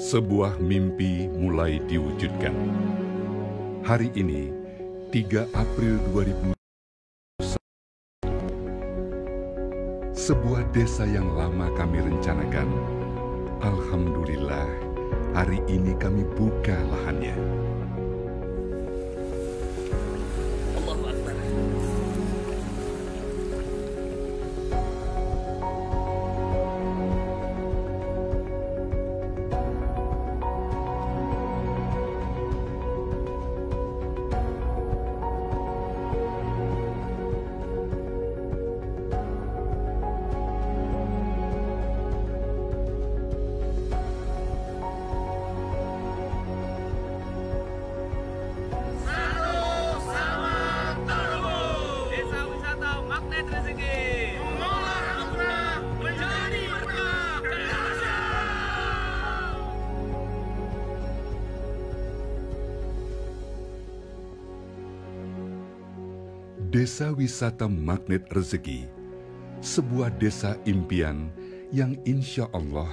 Sebuah mimpi mulai diwujudkan. Hari ini, 3 April 2000, sebuah desa yang lama kami rencanakan. Alhamdulillah, hari ini kami buka lahannya. Allahu Akbar. Desa Wisata Magnet Rezeki, sebuah desa impian yang insya Allah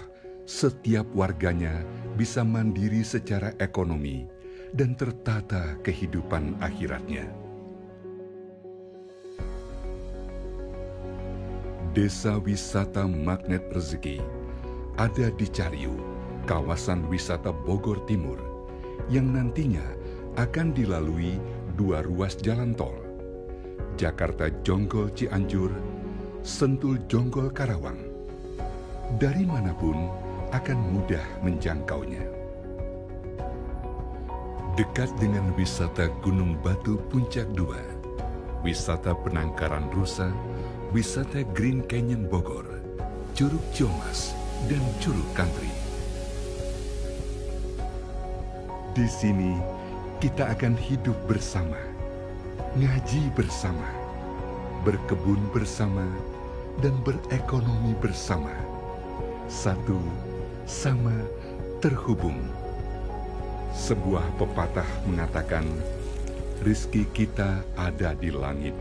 setiap warganya bisa mandiri secara ekonomi dan tertata kehidupan akhiratnya. Desa Wisata Magnet Rezeki ada di Cariu, kawasan wisata Bogor Timur, yang nantinya akan dilalui 2 ruas jalan tol, Jakarta Jonggol Cianjur, Sentul Jonggol Karawang. Dari manapun akan mudah menjangkaunya. Dekat dengan wisata Gunung Batu Puncak 2, wisata Penangkaran Rusa, wisata Green Canyon Bogor, Curug Jomas, dan Curug Country. Di sini kita akan hidup bersama, ngaji bersama, berkebun bersama, dan berekonomi bersama. Satu sama terhubung. Sebuah pepatah mengatakan, rizki kita ada di langit.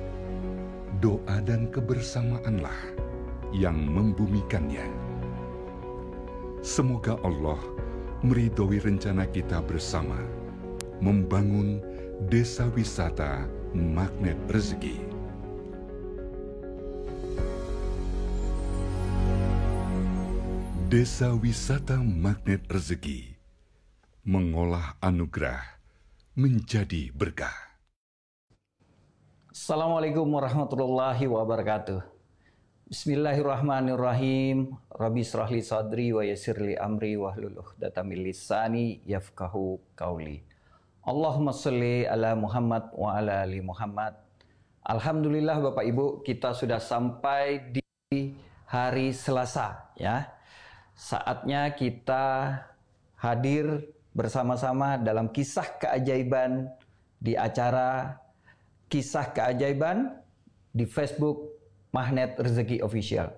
Doa dan kebersamaanlah yang membumikannya. Semoga Allah meridhoi rencana kita bersama, membangun desa wisata Magnet Rezeki. Desa Wisata Magnet Rezeki mengolah anugerah menjadi berkah. Assalamualaikum warahmatullahi wabarakatuh. Bismillahirrahmanirrahim. Rabbi shrahli sadri wa yassirli amri wahlul 'uqdatam min lisani yafqahu qauli. Allahumma sholli ala Muhammad wa ala ali Muhammad. Alhamdulillah Bapak Ibu, kita sudah sampai di hari Selasa ya. Saatnya kita hadir bersama-sama dalam kisah keajaiban di acara Kisah Keajaiban di Facebook Magnet Rezeki Official.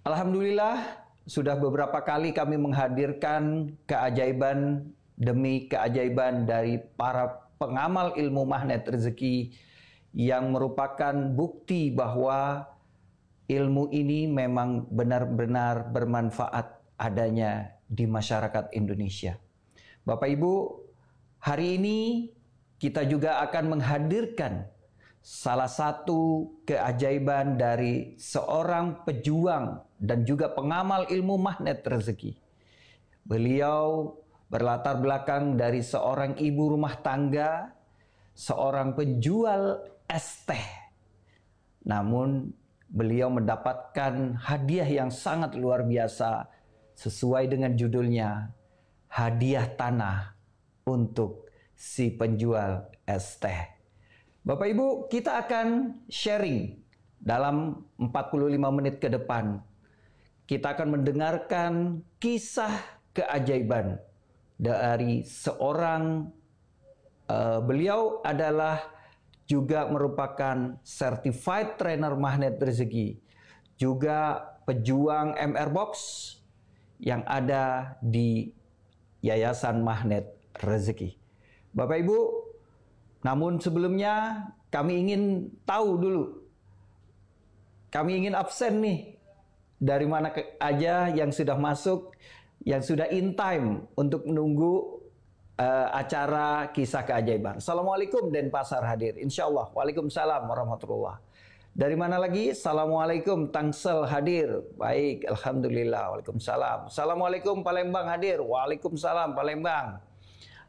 Alhamdulillah, sudah beberapa kali kami menghadirkan keajaiban demi keajaiban dari para pengamal ilmu magnet rezeki yang merupakan bukti bahwa ilmu ini memang benar-benar bermanfaat adanya di masyarakat Indonesia. Bapak Ibu, hari ini kita juga akan menghadirkan salah satu keajaiban dari seorang pejuang dan juga pengamal ilmu magnet rezeki. Beliau berlatar belakang dari seorang ibu rumah tangga, seorang penjual es teh. Namun beliau mendapatkan hadiah yang sangat luar biasa sesuai dengan judulnya, hadiah tanah untuk si penjual es teh. Bapak Ibu, kita akan sharing dalam 45 menit ke depan. Kita akan mendengarkan kisah keajaiban dari seorang beliau adalah juga merupakan certified trainer magnet rezeki, juga pejuang MR Box yang ada di Yayasan Magnet Rezeki. Bapak Ibu, namun sebelumnya kami ingin tahu dulu, kami ingin absen nih, dari mana aja yang sudah masuk yang sudah in time untuk menunggu acara kisah keajaiban. Assalamualaikum Denpasar hadir, insya Allah. Waalaikumsalam warahmatullah. Dari mana lagi? Assalamualaikum Tangsel hadir. Baik, alhamdulillah. Waalaikumsalam. Assalamualaikum Palembang hadir. Waalaikumsalam Palembang.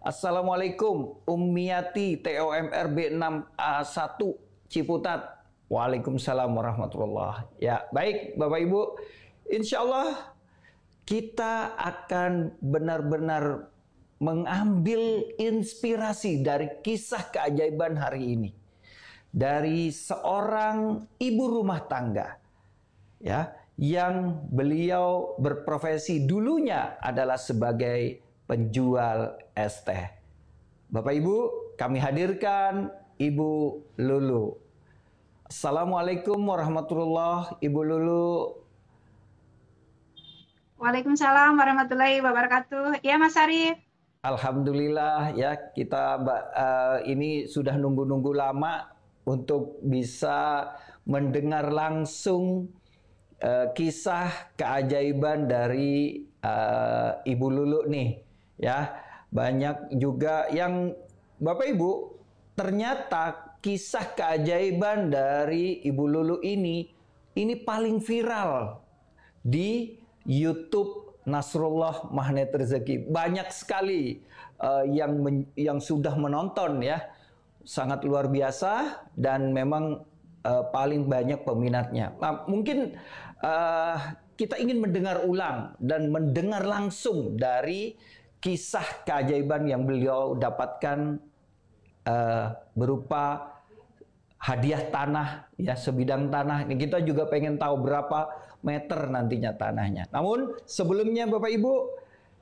Assalamualaikum Ummiyati TOMR B6A1 Ciputat. Waalaikumsalam warahmatullah. Ya, baik Bapak Ibu. Insya Allah kita akan benar-benar mengambil inspirasi dari kisah keajaiban hari ini. Dari seorang ibu rumah tangga, ya, yang beliau berprofesi dulunya adalah sebagai penjual es teh. Bapak Ibu, kami hadirkan Ibu Lulu. Assalamualaikum warahmatullahi Ibu Lulu. Waalaikumsalam warahmatullahi wabarakatuh. Ya Mas Arif. Alhamdulillah ya, kita ini sudah nunggu-nunggu lama untuk bisa mendengar langsung kisah keajaiban dari Ibu Lulu nih ya. Banyak juga yang Bapak Ibu, ternyata kisah keajaiban dari Ibu Lulu ini paling viral di YouTube Nasrullah Magnet Rezeki. Banyak sekali yang sudah menonton ya. Sangat luar biasa dan memang paling banyak peminatnya. Nah, mungkin kita ingin mendengar ulang dan mendengar langsung dari kisah keajaiban yang beliau dapatkan berupa hadiah tanah ya, sebidang tanah. Ini kita juga pengen tahu berapa meter nantinya tanahnya. Namun sebelumnya Bapak Ibu,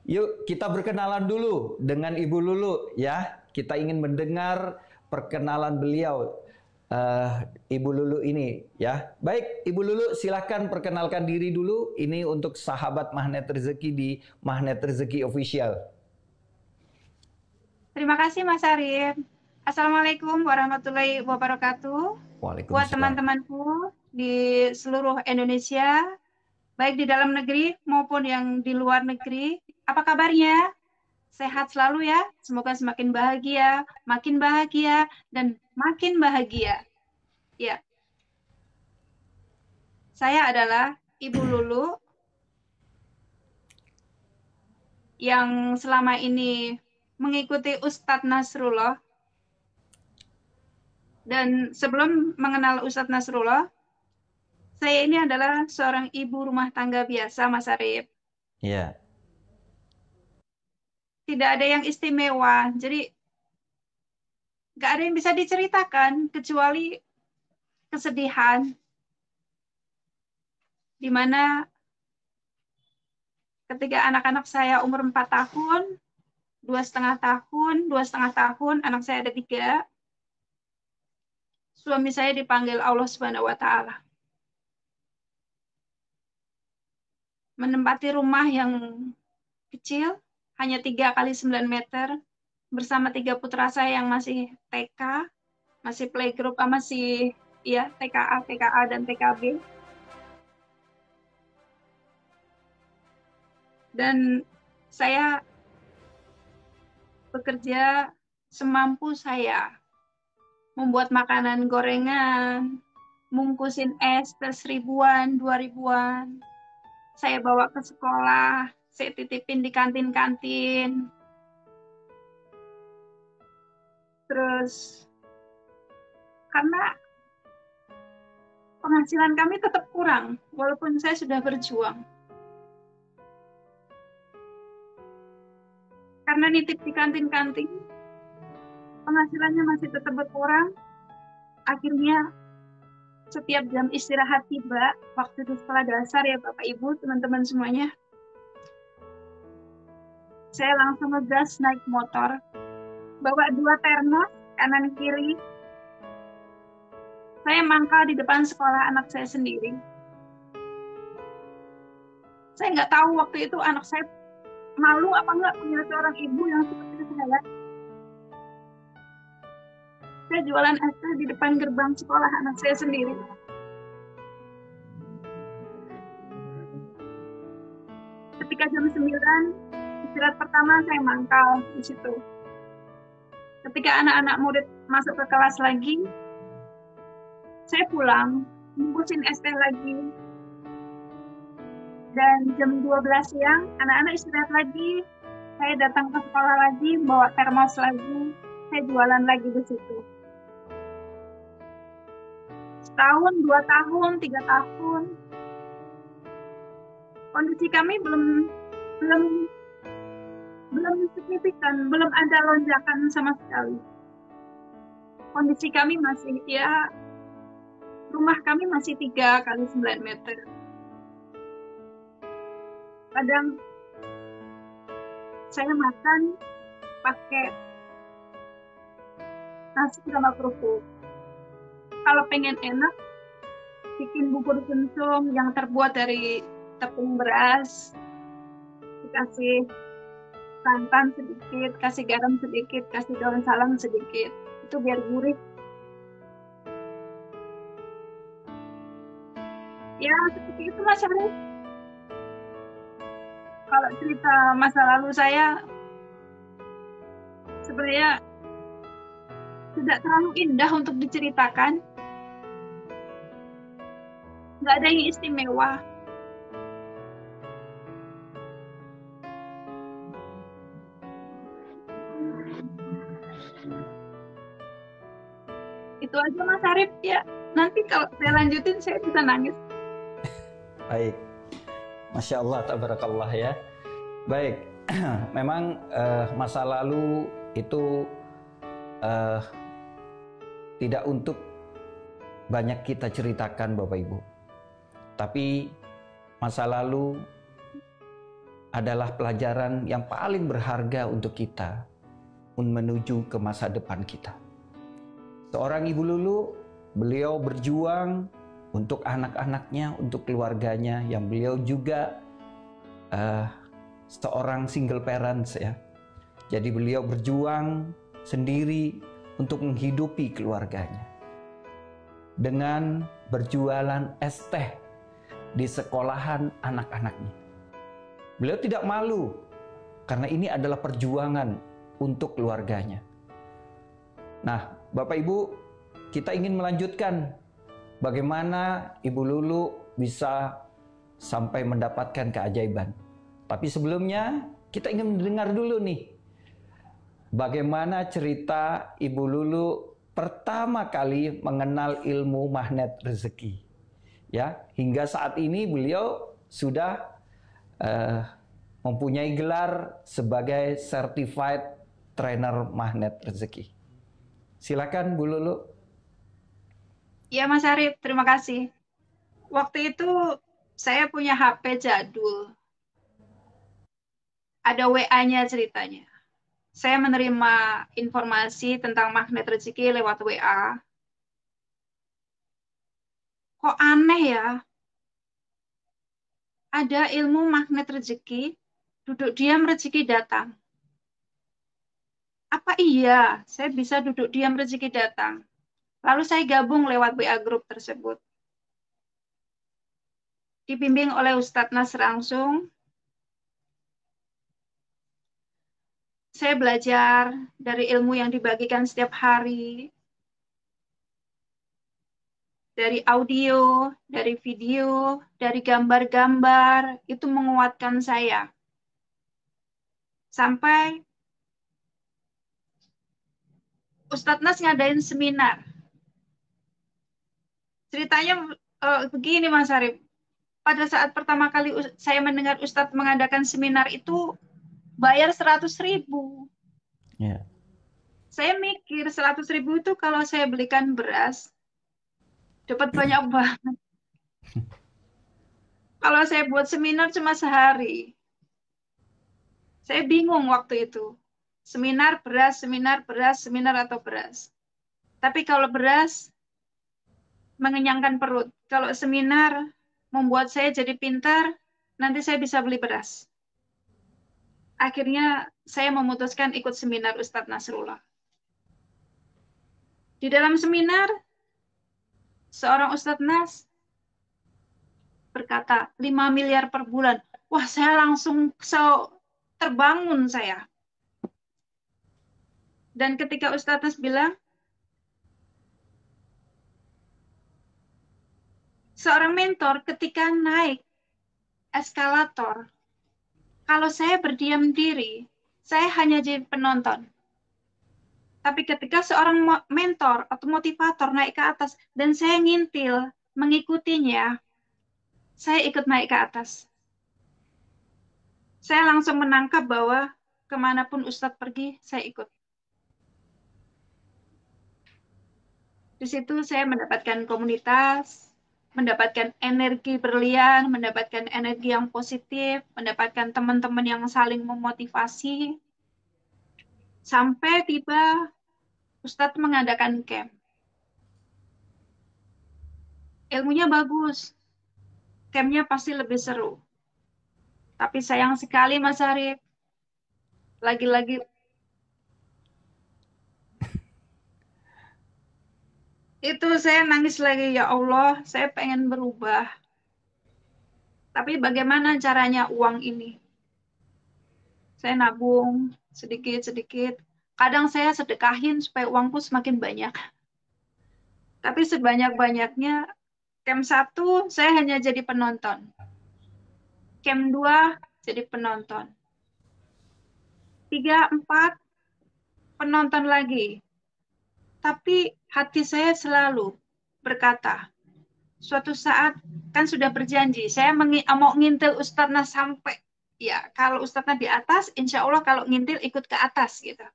yuk kita berkenalan dulu dengan Ibu Lulu ya. Kita ingin mendengar perkenalan beliau, Ibu Lulu ini ya. Baik Ibu Lulu, silahkan perkenalkan diri dulu. Ini untuk sahabat Magnet Rezeki di Magnet Rezeki Official. Terima kasih Mas Arif. Assalamualaikum warahmatullahi wabarakatuh. Buat teman-temanku di seluruh Indonesia, baik di dalam negeri maupun yang di luar negeri, apa kabarnya? Sehat selalu ya, semoga semakin bahagia, dan makin bahagia. Ya, saya adalah Ibu Lulu yang selama ini mengikuti Ustadz Nasrullah. Dan sebelum mengenal Ustadz Nasrullah, saya ini adalah seorang ibu rumah tangga biasa, Mas Arif. Iya. Tidak ada yang istimewa, jadi nggak ada yang bisa diceritakan kecuali kesedihan, di mana ketika anak-anak saya umur 4 tahun, 2,5 tahun, anak saya ada 3, suami saya dipanggil Allah Subhanahu wa Ta'ala. Menempati rumah yang kecil, hanya 3 kali 9 meter, bersama 3 putra saya yang masih TK, masih playgroup, masih ya TKA, TKA, dan TKB. Dan saya bekerja semampu saya, membuat makanan gorengan, mungkusin es 1000-an, 2000-an. Saya bawa ke sekolah, saya titipin di kantin-kantin. Terus, karena penghasilan kami tetap kurang, walaupun saya sudah berjuang. Karena nitip di kantin-kantin, penghasilannya masih tetap berkurang. Akhirnya, setiap jam istirahat tiba, waktu di sekolah dasar ya Bapak Ibu, teman-teman semuanya, saya langsung ngegas naik motor, bawa 2 termos, kanan kiri. Saya mangkal di depan sekolah anak saya sendiri. Saya nggak tahu waktu itu anak saya malu apa nggak punya seorang ibu yang seperti saya. Saya jualan es teh di depan gerbang sekolah anak saya sendiri. Ketika jam 9, istirahat pertama saya mangkal di situ. Ketika anak-anak murid masuk ke kelas lagi, saya pulang, bungkusin es teh lagi. Dan jam 12 siang, anak-anak istirahat lagi. Saya datang ke sekolah lagi, bawa termos lagi. Saya jualan lagi di situ. Setahun, 2 tahun, 3 tahun. Kondisi kami belum signifikan, belum ada lonjakan sama sekali. Kondisi kami masih, rumah kami masih 3 kali 9 meter. Kadang saya makan pakai nasi sama kerupuk. Kalau pengen enak, bikin bubur sumsum yang terbuat dari tepung beras, dikasih santan sedikit, kasih garam sedikit, kasih daun salam sedikit. Itu biar gurih. Ya, seperti itu Mas Arif. Kalau cerita masa lalu saya, sebenarnya tidak terlalu indah untuk diceritakan. Nggak ada yang istimewa. Itu aja Mas Arif ya. Nanti kalau saya lanjutin saya bisa nangis. Baik. Masya Allah, tabarakallah ya. Baik, memang masa lalu itu tidak untuk banyak kita ceritakan Bapak Ibu. Tapi masa lalu adalah pelajaran yang paling berharga untuk kita menuju ke masa depan kita. Seorang Ibu Lulu, beliau berjuang untuk anak-anaknya, untuk keluarganya, yang beliau juga seorang single parents ya. Jadi beliau berjuang sendiri untuk menghidupi keluarganya. Dengan berjualan es teh di sekolahan anak-anaknya. Beliau tidak malu karena ini adalah perjuangan untuk keluarganya. Nah, Bapak Ibu, kita ingin melanjutkan bagaimana Ibu Lulu bisa sampai mendapatkan keajaiban. Tapi sebelumnya kita ingin mendengar dulu nih bagaimana cerita Ibu Lulu pertama kali mengenal ilmu magnet rezeki. Ya, hingga saat ini beliau sudah mempunyai gelar sebagai certified trainer magnet rezeki. Silakan Bu Lulu. Ya Mas Arif, terima kasih. Waktu itu saya punya HP jadul. Ada WA-nya ceritanya. Saya menerima informasi tentang magnet rezeki lewat WA. Kok aneh ya? Ada ilmu magnet rezeki, duduk diam rezeki datang. Apa iya saya bisa duduk diam rezeki datang? Lalu saya gabung lewat WA grup tersebut. Dibimbing oleh Ustadz Nas langsung. Saya belajar dari ilmu yang dibagikan setiap hari. Dari audio, dari video, dari gambar-gambar, itu menguatkan saya. Sampai Ustadz Nas ngadain seminar. Ceritanya begini Mas Arif. Pada saat pertama kali saya mendengar Ustadz mengadakan seminar itu bayar 100.000. Yeah. Saya mikir 100.000 itu kalau saya belikan beras, dapat banyak banget. Kalau saya buat seminar cuma sehari. Saya bingung waktu itu. Seminar beras, seminar beras, seminar atau beras. Tapi kalau beras, mengenyangkan perut. Kalau seminar, membuat saya jadi pintar, nanti saya bisa beli beras. Akhirnya saya memutuskan ikut seminar Ustadz Nasrullah. Di dalam seminar, seorang Ustadz Nas berkata, 5 miliar per bulan. Wah, saya langsung terbangun saya. Dan ketika Ustadz bilang, seorang mentor ketika naik eskalator, kalau saya berdiam diri, saya hanya jadi penonton. Tapi ketika seorang mentor atau motivator naik ke atas dan saya ngintil, mengikutinya, saya ikut naik ke atas. Saya langsung menangkap bahwa kemanapun Ustadz pergi, saya ikut. Di situ saya mendapatkan komunitas, mendapatkan energi berlian, mendapatkan energi yang positif, mendapatkan teman-teman yang saling memotivasi. Sampai tiba Ustadz mengadakan camp. Ilmunya bagus, campnya pasti lebih seru. Tapi sayang sekali Mas Arif, lagi-lagi itu saya nangis lagi, ya Allah, saya pengen berubah. Tapi bagaimana caranya uang ini? Saya nabung sedikit-sedikit. Kadang saya sedekahin supaya uangku semakin banyak. Tapi sebanyak-banyaknya, camp 1 saya hanya jadi penonton. Camp 2 jadi penonton. 3, 4 penonton lagi. Tapi hati saya selalu berkata, suatu saat kan sudah berjanji, saya mau ngintil Ustadznya sampai, ya kalau Ustadznya di atas, insya Allah kalau ngintil ikut ke atas gitu.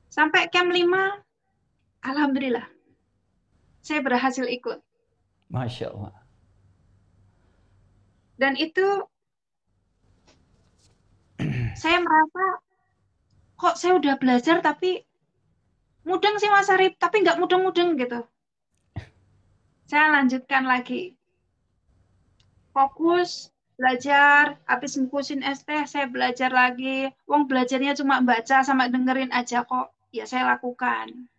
Sampai camp 5, Alhamdulillah, saya berhasil ikut. Masya Allah. Dan itu saya merasa, kok saya udah belajar tapi mudeng sih Mas Arif, tapi nggak mudeng-mudeng gitu. Saya lanjutkan lagi. Fokus, belajar, habis ngurusin ST, saya belajar lagi. Wong belajarnya cuma baca sama dengerin aja kok. Ya saya lakukan.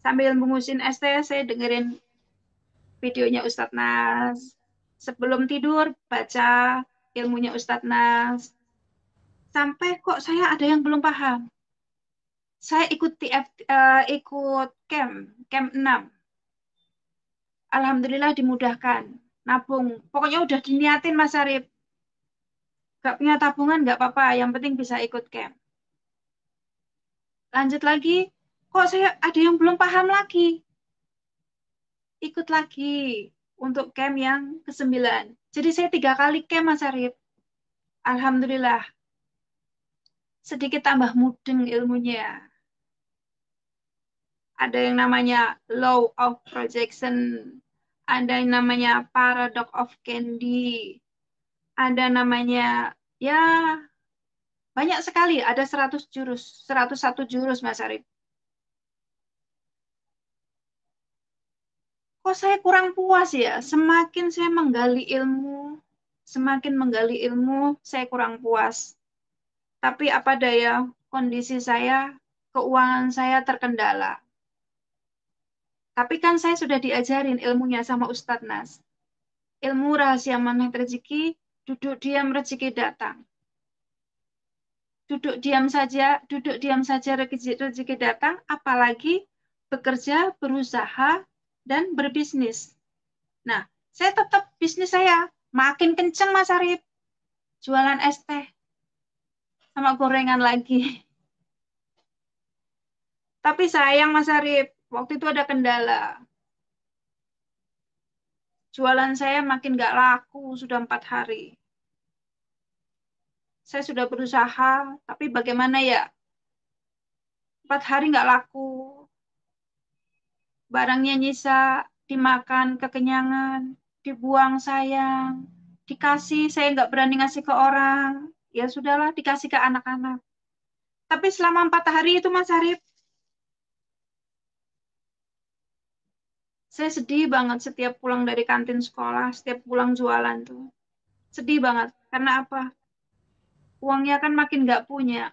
Sambil mengusin ST, saya dengerin videonya Ustadz Nas. Sebelum tidur, baca ilmunya Ustadz Nas. Sampai kok saya ada yang belum paham. Saya ikut ikut camp 6. Alhamdulillah dimudahkan. Nabung. Pokoknya udah diniatin Mas Arif. Gak punya tabungan gak apa-apa. Yang penting bisa ikut camp. Lanjut lagi. Kok saya ada yang belum paham lagi. Ikut lagi. Untuk camp yang ke-9. Jadi saya 3 kali camp Mas Arif. Alhamdulillah. Sedikit tambah mudeng ilmunya. Ada yang namanya law of projection. Ada yang namanya paradox of Candy. Ada namanya, ya banyak sekali. Ada 100 jurus. 101 jurus Mas Arif. Kok saya kurang puas ya? Semakin saya menggali ilmu, saya kurang puas. Tapi apa daya, kondisi saya, keuangan saya terkendala. Tapi kan saya sudah diajarin ilmunya sama Ustadz Nas. Ilmu rahasia magnet rezeki, duduk diam rezeki datang. Duduk diam saja rezeki datang, apalagi bekerja, berusaha, dan berbisnis. Nah, saya tetap bisnis saya makin kenceng Mas Arif. Jualan es teh sama gorengan lagi. Tapi sayang Mas Arif, waktu itu ada kendala. Jualan saya makin gak laku, sudah 4 hari. Saya sudah berusaha, tapi bagaimana ya? 4 hari gak laku. Barangnya nyisa, dimakan kekenyangan, dibuang sayang, dikasih saya nggak berani ngasih ke orang. Ya sudahlah, dikasih ke anak-anak. Tapi selama 4 hari itu Mas Arif, saya sedih banget setiap pulang dari kantin sekolah, setiap pulang jualan tuh. Sedih banget. Karena apa? Uangnya kan makin nggak punya.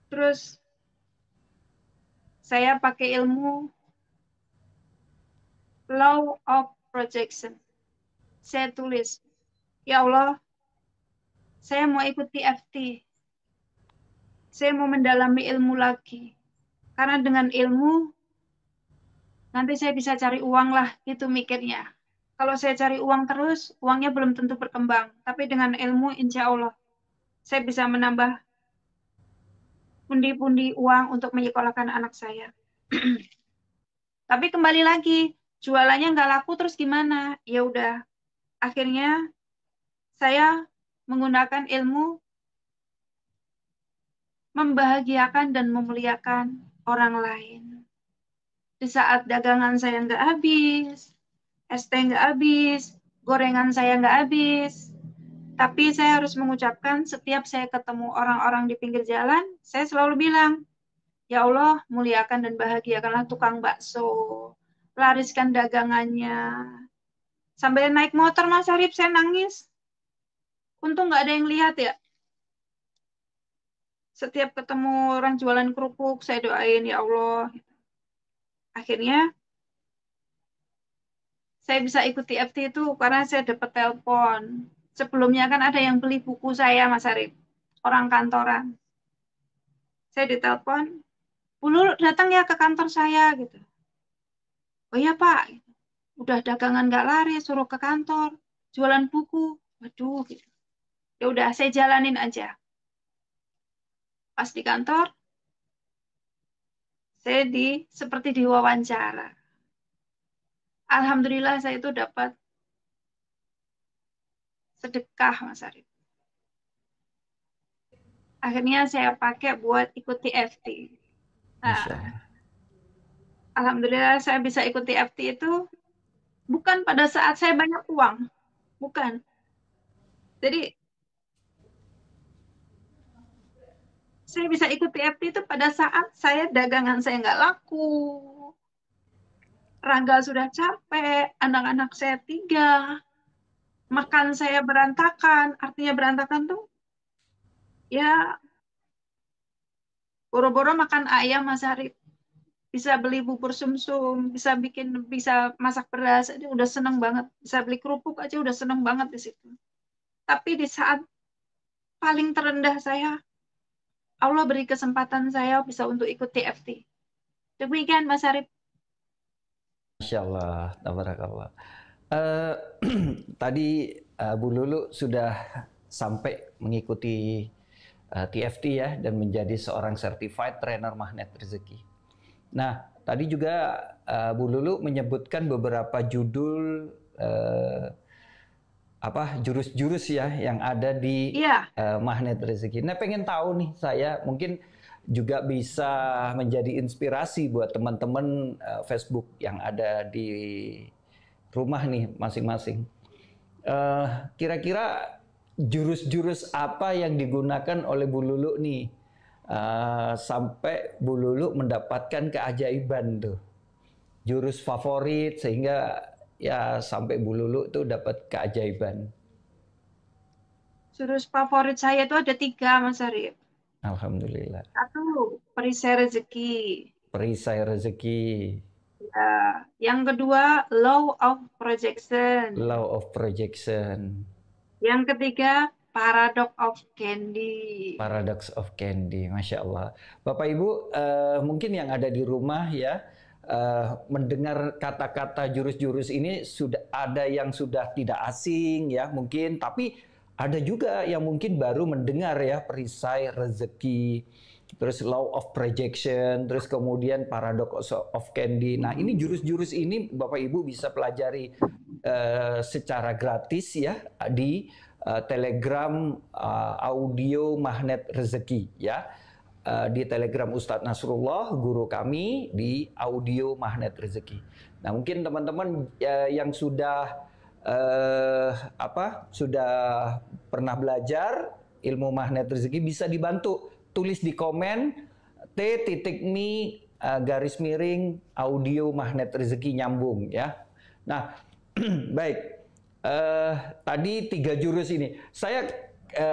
Terus saya pakai ilmu Law of Projection. Saya tulis, ya Allah, saya mau ikut TFT. Saya mau mendalami ilmu lagi. Karena dengan ilmu, nanti saya bisa cari uang lah, gitu mikirnya. Kalau saya cari uang terus, uangnya belum tentu berkembang. Tapi dengan ilmu, insya Allah, saya bisa menambah pundi-pundi uang untuk menyekolahkan anak saya. Tapi kembali lagi, jualannya nggak laku terus gimana? Ya udah, akhirnya saya menggunakan ilmu membahagiakan dan memuliakan orang lain. Di saat dagangan saya nggak habis, es teh nggak habis, gorengan saya nggak habis, tapi saya harus mengucapkan setiap saya ketemu orang-orang di pinggir jalan, saya selalu bilang, ya Allah, muliakan dan bahagiakanlah tukang bakso, lariskan dagangannya. Sambil naik motor, Mas Arif, saya nangis. Untung nggak ada yang lihat ya. Setiap ketemu orang jualan kerupuk, saya doain, ya Allah. Akhirnya, saya bisa ikuti FT itu karena saya dapat telepon. Sebelumnya kan ada yang beli buku saya, Mas Arif. Orang kantoran. Saya ditelepon, Bu Lulu datang ya ke kantor saya, gitu. Oh iya Pak, udah dagangan nggak laris, suruh ke kantor. Jualan buku. Waduh, gitu. Ya udah, saya jalanin aja. Pas di kantor, saya seperti diwawancara. Alhamdulillah saya itu dapat sedekah, Mas Arif. Akhirnya saya pakai buat ikut TFT. Nah, alhamdulillah saya bisa ikut TFT itu bukan pada saat saya banyak uang. Bukan. Jadi, saya bisa ikut TFT itu pada saat saya dagangan saya nggak laku. Rangga sudah capek, anak-anak saya 3. Makan saya berantakan. Artinya berantakan tuh, ya boro-boro makan ayam, Mas Arif. Bisa beli bubur sumsum, bisa masak beras, aja udah seneng banget. Bisa beli kerupuk aja udah seneng banget di situ. Tapi di saat paling terendah saya, Allah beri kesempatan saya bisa untuk ikut TFT. Demikian, Mas Arif. Masya Allah, tabarakallah. Tadi Bu Lulu sudah sampai mengikuti TFT ya dan menjadi seorang certified trainer magnet rezeki. Nah, tadi juga Bu Lulu menyebutkan beberapa judul jurus-jurus ya yang ada di magnet rezeki. Nah, pengen tahu nih saya mungkin juga bisa menjadi inspirasi buat teman-teman Facebook yang ada di rumah nih masing-masing. Kira-kira jurus-jurus apa yang digunakan oleh Bu Lulu nih sampai Bu Lulu mendapatkan keajaiban tuh, jurus favorit sehingga ya sampai Bu Lulu tuh dapat keajaiban. Jurus favorit saya itu ada 3, Mas Arif. Alhamdulillah. 1, perisai rezeki. Perisai rezeki. Ya. Yang kedua, law of projection. Law of projection. Yang ketiga, paradox of candy. Paradox of candy, Masya Allah. Bapak Ibu, mungkin yang ada di rumah ya, mendengar kata-kata jurus-jurus ini sudah ada yang sudah tidak asing ya mungkin, tapi ada juga yang mungkin baru mendengar ya, perisai rezeki, terus law of projection, terus kemudian paradox of candy. Nah, ini jurus-jurus ini Bapak Ibu bisa pelajari secara gratis ya di Telegram audio magnet rezeki ya. Di Telegram Ustadz Nasrullah, guru kami di audio magnet rezeki. Nah, mungkin teman-teman yang sudah sudah pernah belajar ilmu magnet rezeki bisa dibantu tulis di komen t.me audio magnet rezeki nyambung ya. Nah, baik, tadi 3 jurus ini saya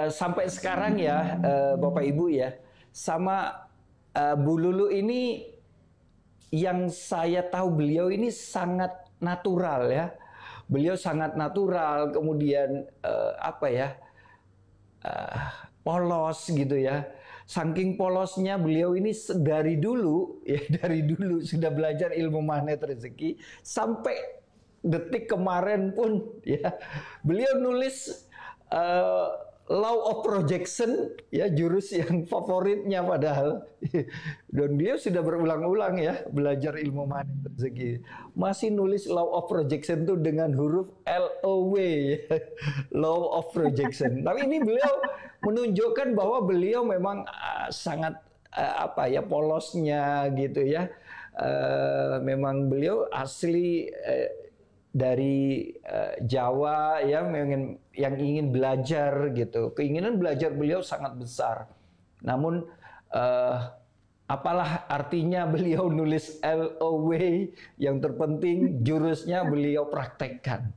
sampai sekarang ya Bapak Ibu ya, sama Bu Lulu ini yang saya tahu beliau ini sangat natural ya. Beliau sangat natural, kemudian polos gitu ya. Saking polosnya beliau ini dari dulu ya, dari dulu sudah belajar ilmu magnet rezeki sampai detik kemarin pun ya. Beliau nulis Law of Projection ya, jurus yang favoritnya padahal. Dan beliau sudah berulang-ulang ya belajar ilmu magnet rezeki. Masih nulis Law of Projection itu dengan huruf LOW ya. Law of Projection. Tapi ini beliau menunjukkan bahwa beliau memang sangat polosnya gitu ya. Memang beliau asli dari Jawa ya, yang ingin belajar gitu. Keinginan belajar beliau sangat besar. Namun apalah artinya beliau nulis LOW, yang terpenting jurusnya beliau praktekkan.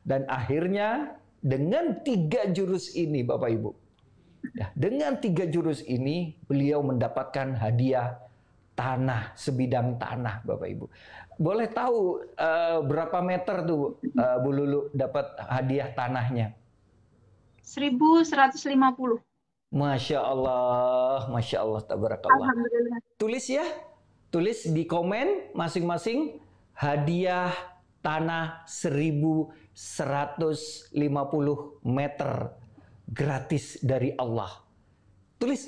Dan akhirnya dengan 3 jurus ini Bapak Ibu, ya, dengan 3 jurus ini beliau mendapatkan hadiah tanah, sebidang tanah Bapak Ibu. Boleh tahu berapa meter tuh Bu Lulu dapat hadiah tanahnya? 1.150. Masya Allah, tabarakallah. Alhamdulillah. Tulis ya, tulis di komen masing-masing hadiah tanah 1.150 meter gratis dari Allah. Tulis,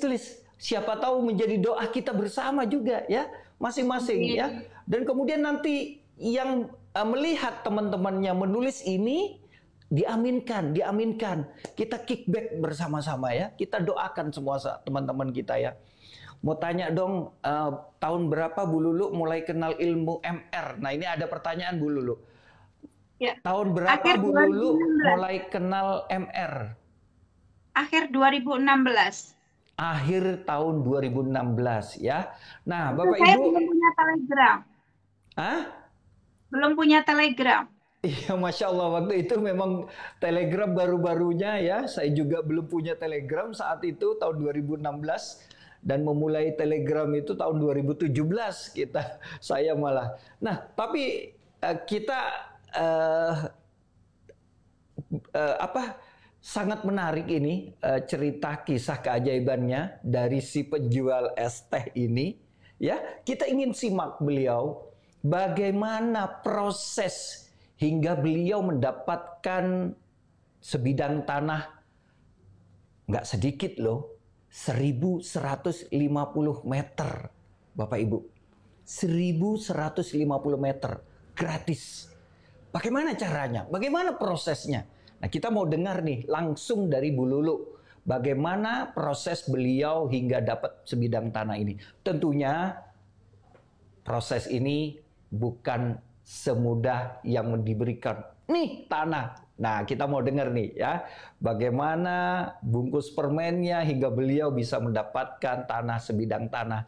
siapa tahu menjadi doa kita bersama juga ya, masing-masing ya. Dan kemudian nanti yang melihat teman-temannya menulis ini diaminkan. Kita kickback bersama-sama ya. Kita doakan semua teman-teman kita ya. Mau tanya dong, tahun berapa Bu Lulu mulai kenal ilmu MR? Nah, ini ada pertanyaan Bu Lulu. Ya. Tahun berapa Bu Lulu mulai kenal MR? Akhir 2016. Akhir tahun 2016 ya. Nah, Bapak Saya Ibu, belum punya Telegram. Belum punya Telegram. Iya, Masya Allah, waktu itu memang Telegram baru-barunya ya. Saya juga belum punya Telegram saat itu tahun 2016, dan memulai Telegram itu tahun 2017 saya malah. Nah, tapi kita sangat menarik ini cerita kisah keajaibannya dari si penjual es teh ini ya. Kita ingin simak beliau bagaimana proses hingga beliau mendapatkan sebidang tanah nggak sedikit loh, 1.150 meter Bapak Ibu. 1.150 meter gratis. Bagaimana caranya? Bagaimana prosesnya? Nah, kita mau dengar nih langsung dari Bu Lulu. Bagaimana proses beliau hingga dapat sebidang tanah ini. Tentunya proses ini bukan semudah yang diberikan. Nih tanah. Nah, kita mau dengar nih ya. Bagaimana bungkus permennya hingga beliau bisa mendapatkan tanah, sebidang tanah.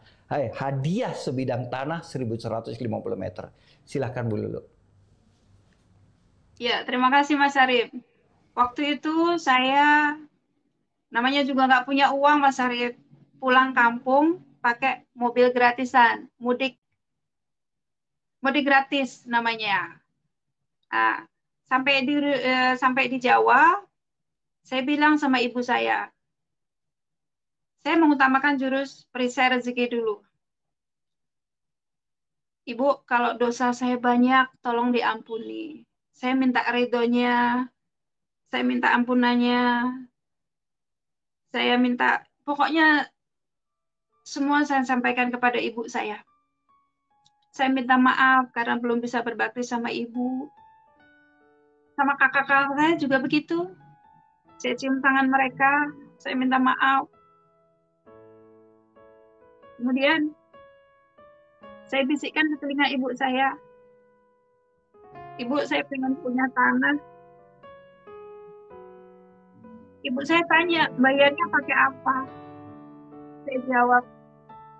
Hadiah sebidang tanah 1.150 meter. Silahkan Bu Lulu. Ya, terima kasih Mas Arif. Waktu itu saya namanya juga nggak punya uang Mas Arif. Pulang kampung pakai mobil gratisan, mudik gratis namanya. Nah, sampai di Jawa, saya bilang sama ibu saya mengutamakan jurus perisai rezeki dulu. Ibu, kalau dosa saya banyak, tolong diampuni. Saya minta ridhonya, saya minta ampunannya, saya minta, pokoknya semua saya sampaikan kepada ibu saya. Saya minta maaf karena belum bisa berbakti sama ibu. Sama kakak-kakak saya juga begitu. Saya cium tangan mereka, saya minta maaf. Kemudian saya bisikkan ke telinga ibu saya, ibu, saya pengen punya tanah. Ibu saya tanya, bayarnya pakai apa? Saya jawab,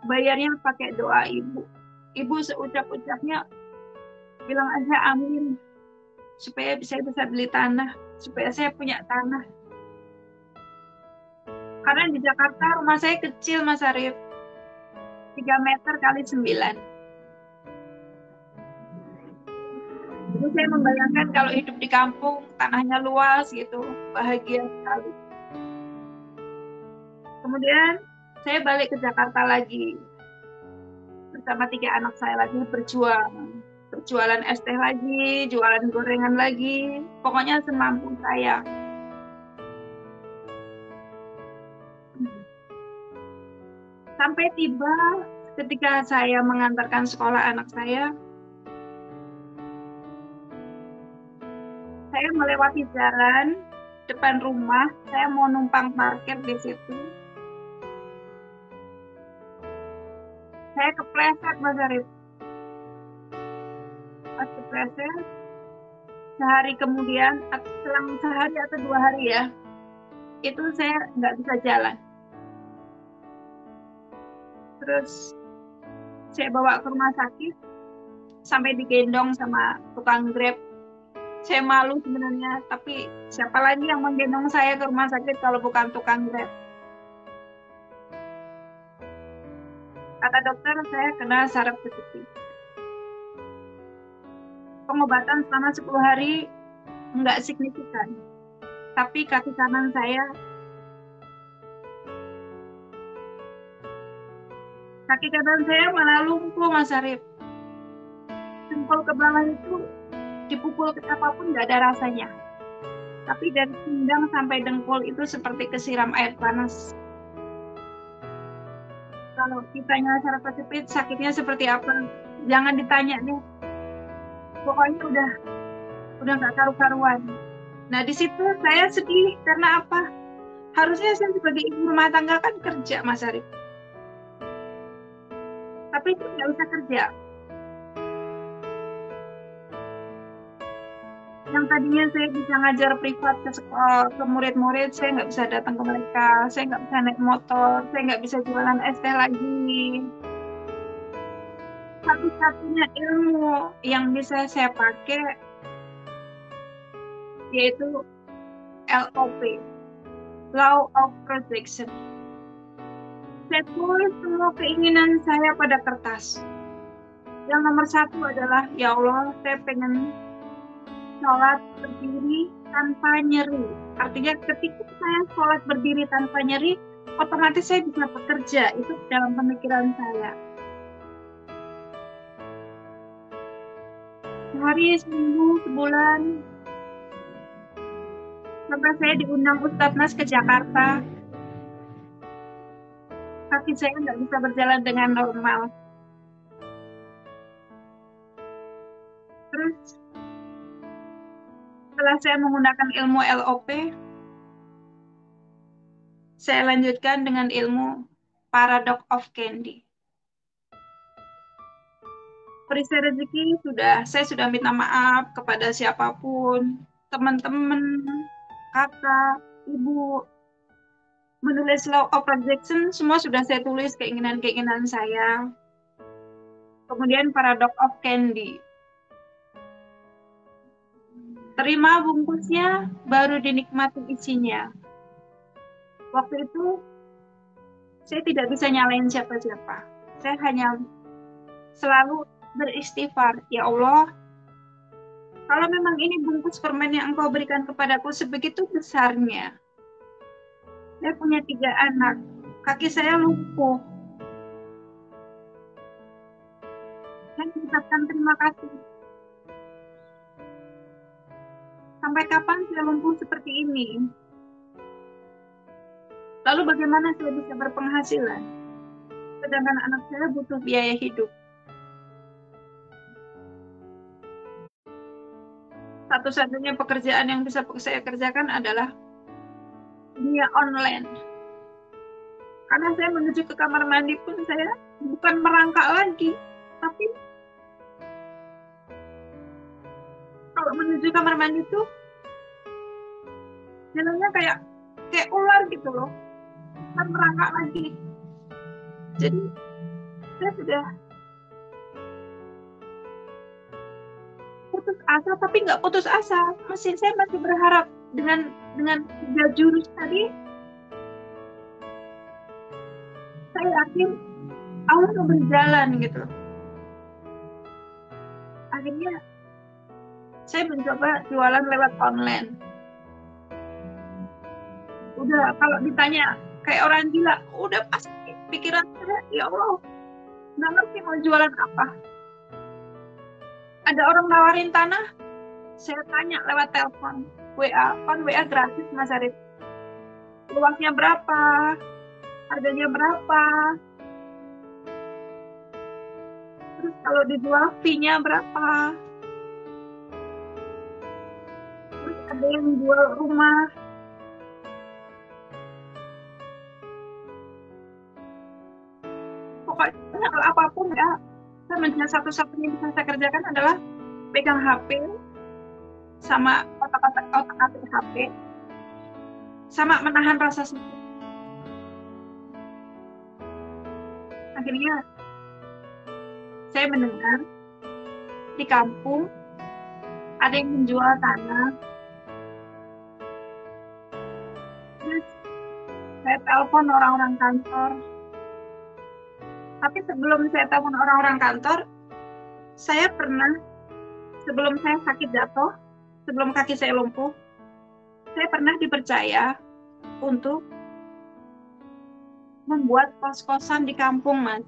bayarnya pakai doa ibu. Ibu seucap-ucapnya bilang aja amin, supaya saya bisa beli tanah, supaya saya punya tanah. Karena di Jakarta rumah saya kecil Mas Arif, 3 meter kali 9. Terus saya membayangkan kalau hidup di kampung, tanahnya luas gitu, bahagia sekali. Kemudian saya balik ke Jakarta lagi, bersama 3 anak saya lagi berjuang. Berjualan es teh lagi, jualan gorengan lagi, pokoknya semampu saya. Sampai tiba ketika saya mengantarkan sekolah anak saya melewati jalan depan rumah, saya mau numpang parkir di situ. Saya kepleset, Mas Arif. Pas kepleset, sehari kemudian, selang sehari atau 2 hari ya, itu saya nggak bisa jalan. Terus saya bawa ke rumah sakit, sampai digendong sama tukang Grab. Saya malu sebenarnya, tapi siapa lagi yang menggendong saya ke rumah sakit kalau bukan tukang Grab? Kata dokter, saya kena saraf kejepit. Pengobatan selama 10 hari nggak signifikan. Tapi kaki kanan saya, malah lumpuh, Mas Arif. Jempol ke bawah itu dipukul ke apapun nggak ada rasanya. Tapi dari pinggang sampai dengkul itu seperti kesiram air panas. Kalau ditanya saraf kejepit sakitnya seperti apa, jangan ditanya deh. Pokoknya udah nggak karu-karuan. Nah di situ saya sedih karena apa? Harusnya saya sebagai ibu rumah tangga kan kerja, Mas Arif. Tapi itu nggak bisa kerja. Yang tadinya saya bisa ngajar privat ke murid-murid, saya nggak bisa datang ke mereka, saya nggak bisa naik motor, saya nggak bisa jualan es teh lagi. Satu-satunya ilmu yang bisa saya pakai yaitu LOP, Law of Projection. Saya tulis semua keinginan saya pada kertas. Yang nomor 1 adalah, ya Allah, saya pengen sholat berdiri tanpa nyeri. Artinya ketika saya sholat berdiri tanpa nyeri, otomatis saya bisa bekerja. Itu dalam pemikiran saya. Sehari, seminggu, sebulan, sampai saya diundang Ustadz Nas ke Jakarta. Kaki saya nggak bisa berjalan dengan normal. Terus setelah saya menggunakan ilmu LOP, saya lanjutkan dengan ilmu Paradox of Candy. Perisai rezeki saya sudah minta maaf kepada siapapun, teman-teman, kakak, ibu. Menulis Law of Projection, semua sudah saya tulis keinginan-keinginan saya. Kemudian Paradox of Candy. Terima bungkusnya, baru dinikmati isinya. Waktu itu, saya tidak bisa nyalain siapa-siapa. Saya hanya selalu beristighfar, ya Allah, kalau memang ini bungkus permen yang Engkau berikan kepadaku sebegitu besarnya. Saya punya 3 anak, kaki saya lumpuh. Saya mengucapkan terima kasih. Sampai kapan saya lumpuh seperti ini? Lalu bagaimana saya bisa berpenghasilan? Sedangkan anak saya butuh biaya hidup. Satu-satunya pekerjaan yang bisa saya kerjakan adalah dunia online. Karena saya menuju ke kamar mandi pun saya bukan merangkak lagi, tapi kalau menuju kamar mandi itu jalannya kayak ular gitu loh, bukan merangkak lagi. Jadi saya sudah putus asa, tapi nggak putus asa. Saya masih berharap dengan 3 jurus tadi, saya yakin Allah mau berjalan gitu. Akhirnya saya mencoba jualan lewat online. Udah kalau ditanya kayak orang gila, udah pasti pikiran saya, ya Allah, nggak ngerti mau jualan apa. Ada orang nawarin tanah, saya tanya lewat telepon, WA, kan WA gratis Mas Arif. Luasnya berapa? Harganya berapa? Terus kalau dijual fee-nya berapa? Terus ada yang jual rumah. Pokoknya kalau apapun ya, sebenarnya satu-satunya yang bisa saya kerjakan adalah pegang HP, sama otak-atik HP, sama menahan rasa sakit. Akhirnya saya mendengar di kampung ada yang menjual tanah. Terus saya telepon orang-orang kantor. Tapi sebelum saya telepon orang-orang kantor, saya pernah, sebelum saya sakit jatuh, sebelum kaki saya lumpuh, saya pernah dipercaya untuk membuat kos-kosan di kampung, Mas.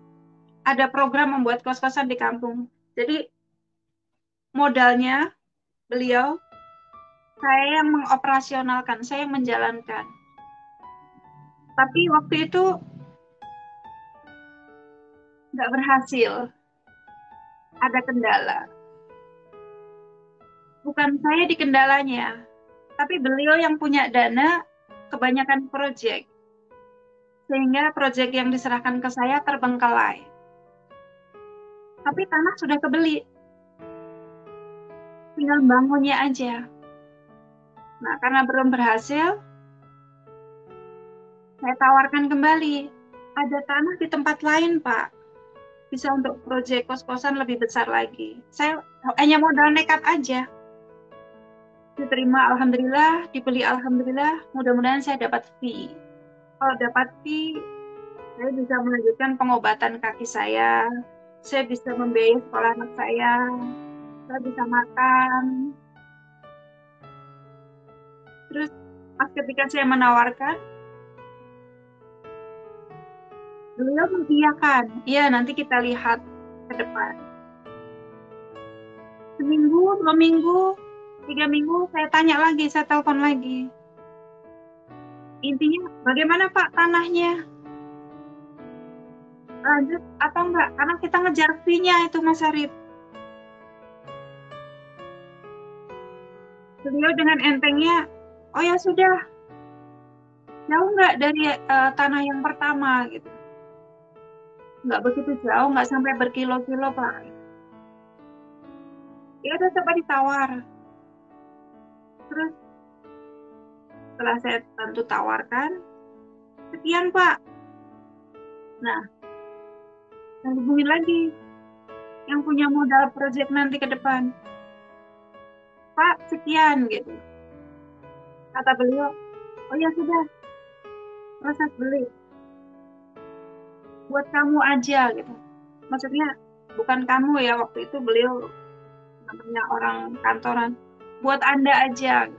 Ada program membuat kos-kosan di kampung. Jadi modalnya beliau, saya yang mengoperasionalkan, saya yang menjalankan. Tapi waktu itu nggak berhasil. Ada kendala. Bukan saya di kendalanya, tapi beliau yang punya dana kebanyakan proyek. Sehingga proyek yang diserahkan ke saya terbengkalai. Tapi tanah sudah kebeli. Tinggal bangunnya aja. Nah, karena belum berhasil, saya tawarkan kembali. Ada tanah di tempat lain, Pak. Bisa untuk proyek kos-kosan lebih besar lagi. Saya hanya modal nekat aja. Diterima, alhamdulillah. Dibeli, alhamdulillah. Mudah-mudahan saya dapat fee. Kalau dapat fee, saya bisa melanjutkan pengobatan kaki saya. Saya bisa membiayai sekolah anak saya bisa makan. Terus pas ketika saya menawarkan, beliau mengiyakan. Iya, nanti kita lihat ke depan. Seminggu, 2 minggu, 3 minggu, saya tanya lagi, saya telepon lagi. Intinya, bagaimana Pak tanahnya? Lanjut atau enggak? Karena kita ngejar fee-nya itu, Mas Arif. Beliau dengan entengnya, oh ya sudah, jauh nggak dari tanah yang pertama gitu. Nggak begitu jauh, nggak sampai berkilo-kilo Pak. Ya udah coba ditawar. Terus setelah saya tentu tawarkan, sekian Pak. Nah, saya hubungin lagi yang punya modal proyek nanti ke depan. Pak, sekian gitu. Kata beliau, oh ya sudah, proses beli. Buat kamu aja gitu. Maksudnya bukan kamu ya, waktu itu beliau namanya orang kantoran. Buat Anda aja.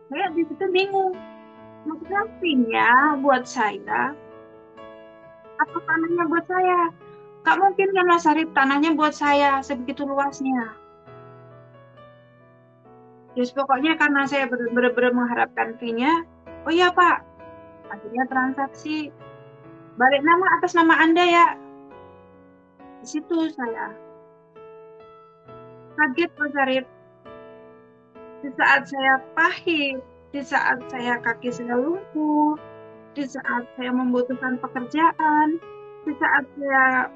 Saya di situ bingung. Maksudnya fee-nya buat saya atau tanahnya buat saya? Gak mungkin kan Mas Arif tanahnya buat saya sebegitu luasnya. Just pokoknya karena saya benar-benar mengharapkan fee-nya, oh iya Pak, akhirnya transaksi balik nama atas nama Anda ya. Di situ saya kaget Mas Arif. Di saat saya pahit, di saat saya kaki saya lumpuh, di saat saya membutuhkan pekerjaan, di saat saya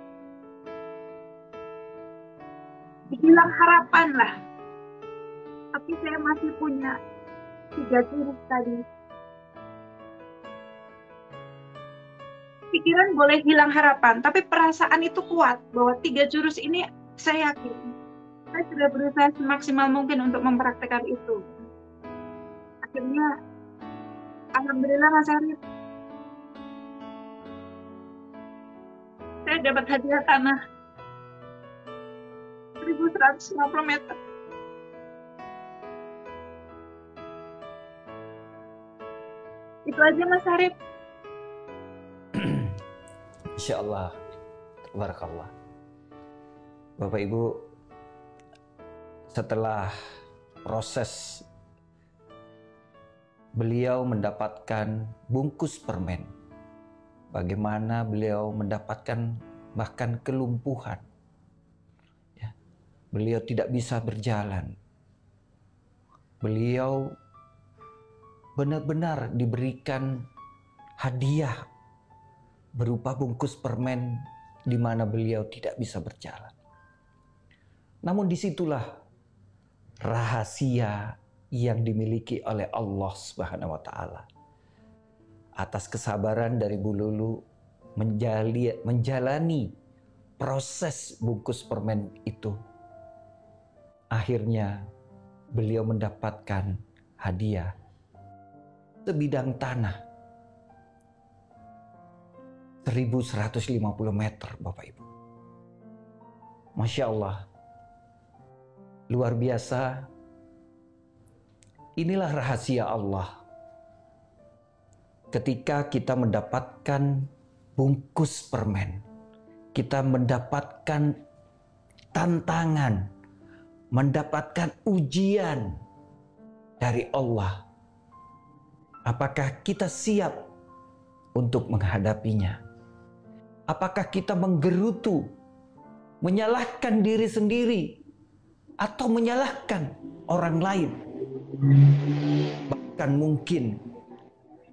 hilang harapan lah. Tapi saya masih punya 3 jurus tadi. Pikiran boleh hilang harapan, tapi perasaan itu kuat bahwa 3 jurus ini saya yakin. Saya sudah berusaha semaksimal mungkin untuk mempraktekkan itu. Akhirnya, alhamdulillah Mas Arif, saya dapat hadiah tanah. 1150 meter. Itu aja Mas Arif. Insya Allah, barakallah. Bapak Ibu, setelah proses beliau mendapatkan bungkus permen, bagaimana beliau mendapatkan bahkan kelumpuhan, ya, beliau tidak bisa berjalan, beliau benar-benar diberikan hadiah berupa bungkus permen di mana beliau tidak bisa berjalan. Namun disitulah rahasia yang dimiliki oleh Allah Subhanahu wa Ta'ala. Atas kesabaran dari Bu Lulu menjalani proses bungkus permen itu, akhirnya beliau mendapatkan hadiah sebidang tanah 1150 meter, Bapak Ibu. Masya Allah, luar biasa. Inilah rahasia Allah. Ketika kita mendapatkan bungkus permen, kita mendapatkan tantangan, mendapatkan ujian dari Allah. Apakah kita siap untuk menghadapinya? Apakah kita menggerutu, menyalahkan diri sendiri, atau menyalahkan orang lain? Bahkan mungkin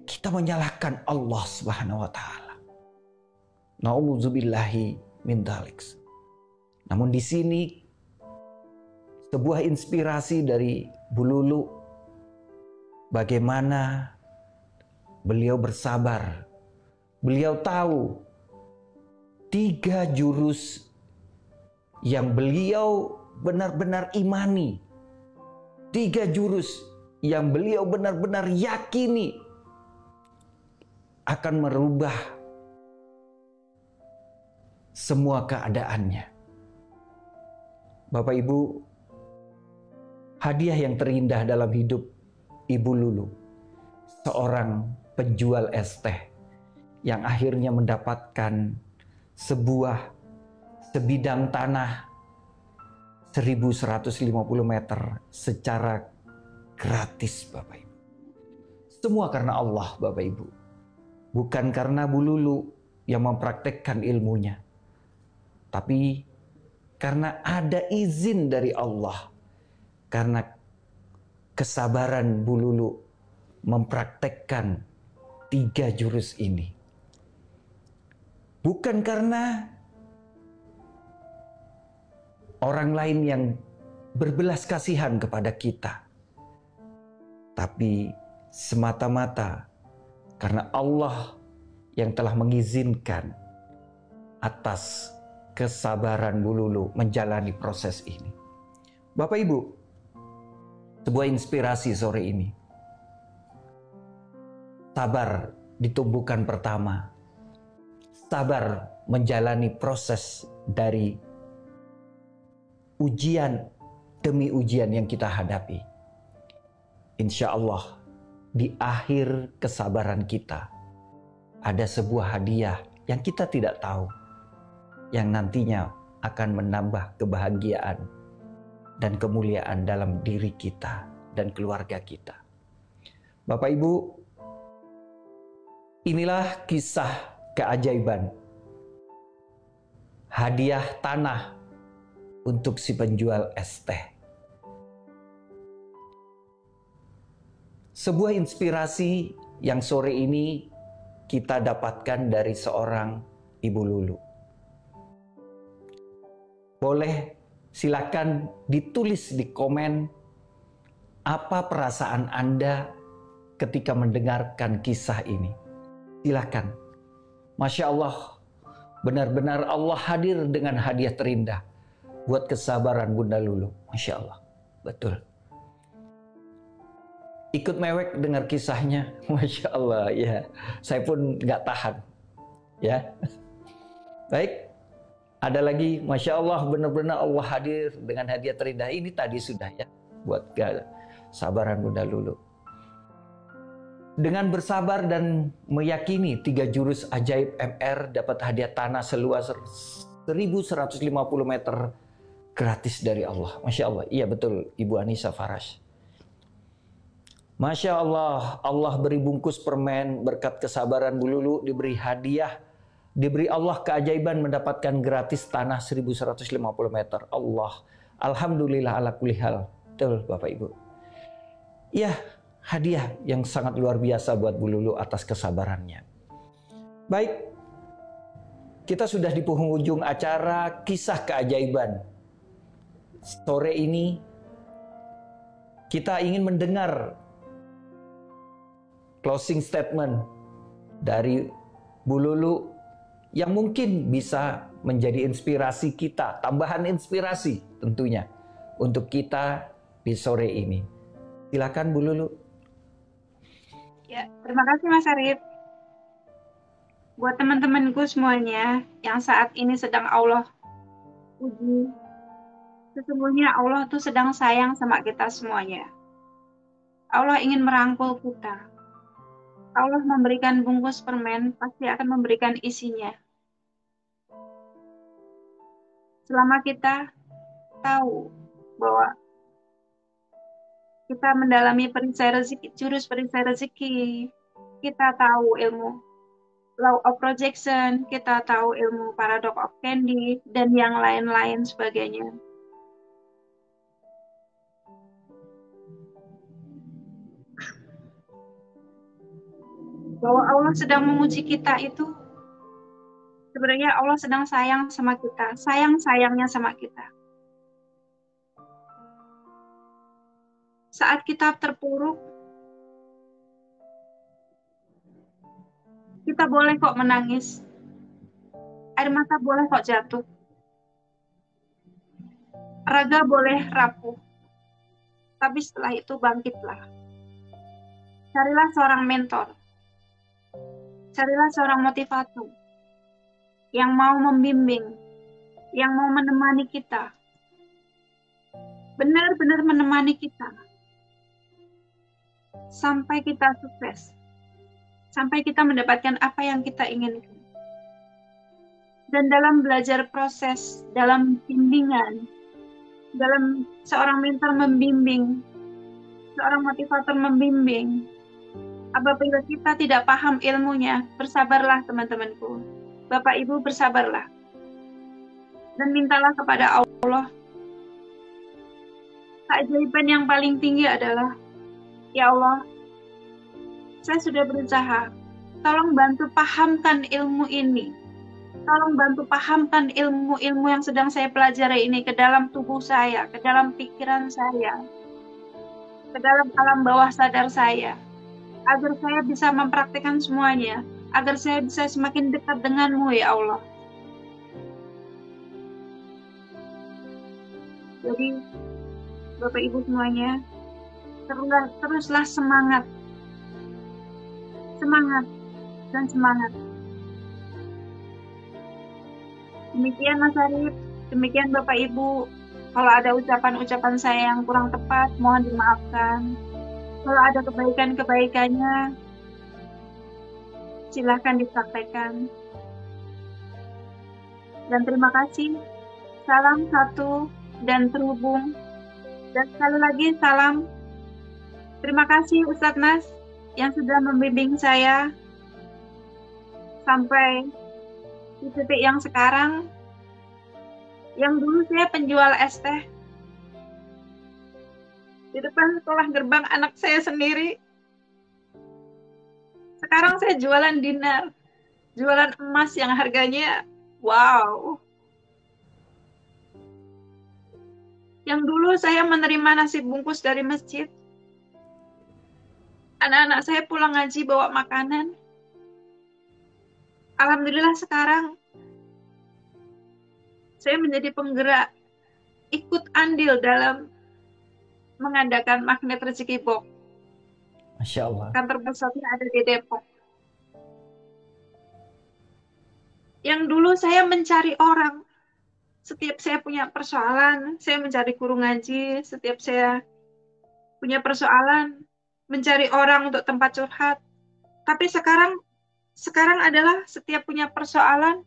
kita menyalahkan Allah Subhanahu wa Ta'ala. Na'udzubillahi min dzalik. Namun di sini sebuah inspirasi dari Bu Lulu, bagaimana beliau bersabar. Beliau tahu 3 jurus yang beliau benar-benar imani, 3 jurus yang beliau benar-benar yakini akan merubah semua keadaannya. Bapak Ibu, hadiah yang terindah dalam hidup Ibu Lulu, seorang penjual es teh yang akhirnya mendapatkan sebidang tanah 1150 meter secara gratis, Bapak Ibu. Semua karena Allah, Bapak Ibu. Bukan karena Bu Lulu yang mempraktekkan ilmunya, tapi karena ada izin dari Allah. Karena kesabaran Bu Lulu mempraktekkan 3 jurus ini. Bukan karena orang lain yang berbelas kasihan kepada kita, tapi semata-mata karena Allah yang telah mengizinkan atas kesabaran Bu Lulu menjalani proses ini. Bapak Ibu, sebuah inspirasi sore ini. Sabar ditumbuhkan pertama. Sabar menjalani proses dari ujian demi ujian yang kita hadapi. Insya Allah di akhir kesabaran kita ada sebuah hadiah yang kita tidak tahu, yang nantinya akan menambah kebahagiaan dan kemuliaan dalam diri kita dan keluarga kita. Bapak Ibu, inilah kisah keajaiban hadiah tanah untuk si penjual es teh. Sebuah inspirasi yang sore ini kita dapatkan dari seorang Ibu Lulu. Boleh silakan ditulis di komen apa perasaan Anda ketika mendengarkan kisah ini. Silakan. Masya Allah, benar-benar Allah hadir dengan hadiah terindah buat kesabaran Bunda Lulu. Masya Allah, betul. Ikut mewek dengar kisahnya, Masya Allah, ya. Saya pun nggak tahan, ya. Baik, Ada lagi, Masya Allah, benar-benar Allah hadir dengan hadiah terindah. Ini tadi sudah ya, buat sabaran Bunda Lulu. Dengan bersabar dan meyakini 3 jurus ajaib MR dapat hadiah tanah seluas 1150 meter gratis dari Allah. Masya Allah, iya betul Ibu Anissa Farash. Masya Allah, Allah beri bungkus permen berkat kesabaran Bu Lulu, diberi hadiah. Diberi Allah keajaiban mendapatkan gratis tanah 1150 meter. Allah, Alhamdulillah ala kulli hal. Betul Bapak Ibu. Ya, hadiah yang sangat luar biasa buat Bu Lulu atas kesabarannya. Baik, kita sudah di penghujung acara kisah keajaiban. Sore ini kita ingin mendengar closing statement dari Bu Lulu yang mungkin bisa menjadi inspirasi kita, tambahan inspirasi tentunya untuk kita di sore ini. Silakan Bu Lulu. Ya, terima kasih Mas Arif. Buat teman-temanku semuanya yang saat ini sedang Allah uji, sesungguhnya Allah tuh sedang sayang sama kita semuanya. Allah ingin merangkul kita. Allah memberikan bungkus permen, pasti akan memberikan isinya. Selama kita tahu bahwa kita mendalami perisai rezeki, jurus perisai rezeki, kita tahu ilmu law of projection, kita tahu ilmu paradox of Candy, dan yang lain-lain sebagainya. Bahwa Allah sedang menguji kita itu, sebenarnya Allah sedang sayang sama kita, sayang-sayangnya sama kita. Saat kita terpuruk, kita boleh kok menangis, air mata boleh kok jatuh, raga boleh rapuh, tapi setelah itu bangkitlah. Carilah seorang mentor, carilah seorang motivator yang mau membimbing, yang mau menemani kita, benar-benar menemani kita sampai kita sukses, sampai kita mendapatkan apa yang kita inginkan. Dan dalam belajar proses, dalam bimbingan, dalam seorang mentor membimbing, seorang motivator membimbing, apabila kita tidak paham ilmunya, bersabarlah teman-temanku. Bapak Ibu bersabarlah. Dan mintalah kepada Allah. Keajaiban yang paling tinggi adalah, ya Allah, saya sudah berusaha. Tolong bantu pahamkan ilmu ini. Tolong bantu pahamkan ilmu-ilmu yang sedang saya pelajari ini ke dalam tubuh saya, ke dalam pikiran saya, ke dalam alam bawah sadar saya. Agar saya bisa mempraktikkan semuanya, agar saya bisa semakin dekat denganmu, ya Allah. Jadi, Bapak Ibu semuanya, teruslah semangat. Semangat dan semangat. Demikian Mas Arif, demikian Bapak Ibu. Kalau ada ucapan-ucapan saya yang kurang tepat, mohon dimaafkan. Kalau ada kebaikan-kebaikannya, silahkan dipraktekkan. Dan terima kasih. Salam satu dan terhubung. Dan sekali lagi salam. Terima kasih Ustadz Nas yang sudah membimbing saya sampai di titik yang sekarang. Yang dulu saya penjual es teh di depan sekolah gerbang anak saya sendiri. Sekarang saya jualan dinar, jualan emas yang harganya wow. Yang dulu saya menerima nasi bungkus dari masjid. Anak-anak saya pulang ngaji bawa makanan. Alhamdulillah sekarang saya menjadi penggerak, ikut andil dalam mengadakan magnet rezeki box. Masya Allah. Kantor pusatnya ada di Depok. Yang dulu saya mencari orang, Setiap saya punya persoalan, saya mencari guru ngaji. Setiap saya punya persoalan, mencari orang untuk tempat curhat. Tapi sekarang adalah setiap punya persoalan,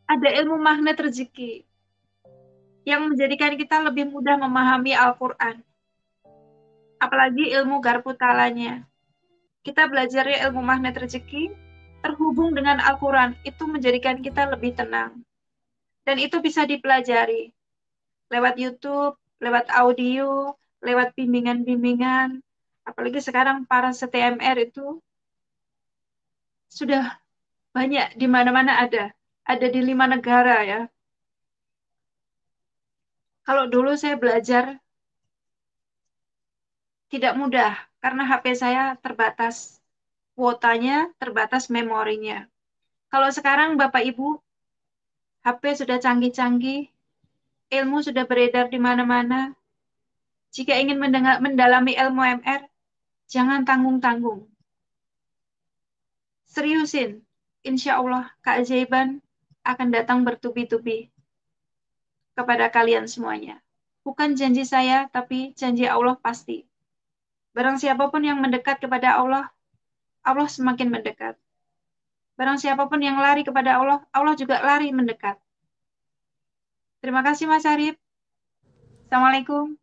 ada ilmu magnet rezeki yang menjadikan kita lebih mudah memahami Al-Quran. Apalagi ilmu garpu talanya. Kita belajar ilmu magnet rezeki, terhubung dengan Al-Quran, itu menjadikan kita lebih tenang. Dan itu bisa dipelajari lewat YouTube, lewat audio, lewat bimbingan-bimbingan. Apalagi sekarang para CTMR itu sudah banyak, di mana-mana ada. Ada di 5 negara ya. Kalau dulu saya belajar tidak mudah, karena HP saya terbatas kuotanya, terbatas memorinya. Kalau sekarang Bapak Ibu, HP sudah canggih-canggih, ilmu sudah beredar di mana-mana. Jika ingin mendalami ilmu MR, jangan tanggung-tanggung. Seriusin, insya Allah keajaiban akan datang bertubi-tubi kepada kalian semuanya. Bukan janji saya, tapi janji Allah pasti. Barang siapapun yang mendekat kepada Allah, Allah semakin mendekat. Barang siapapun yang lari kepada Allah, Allah juga lari mendekat. Terima kasih Mas Arif. Assalamualaikum.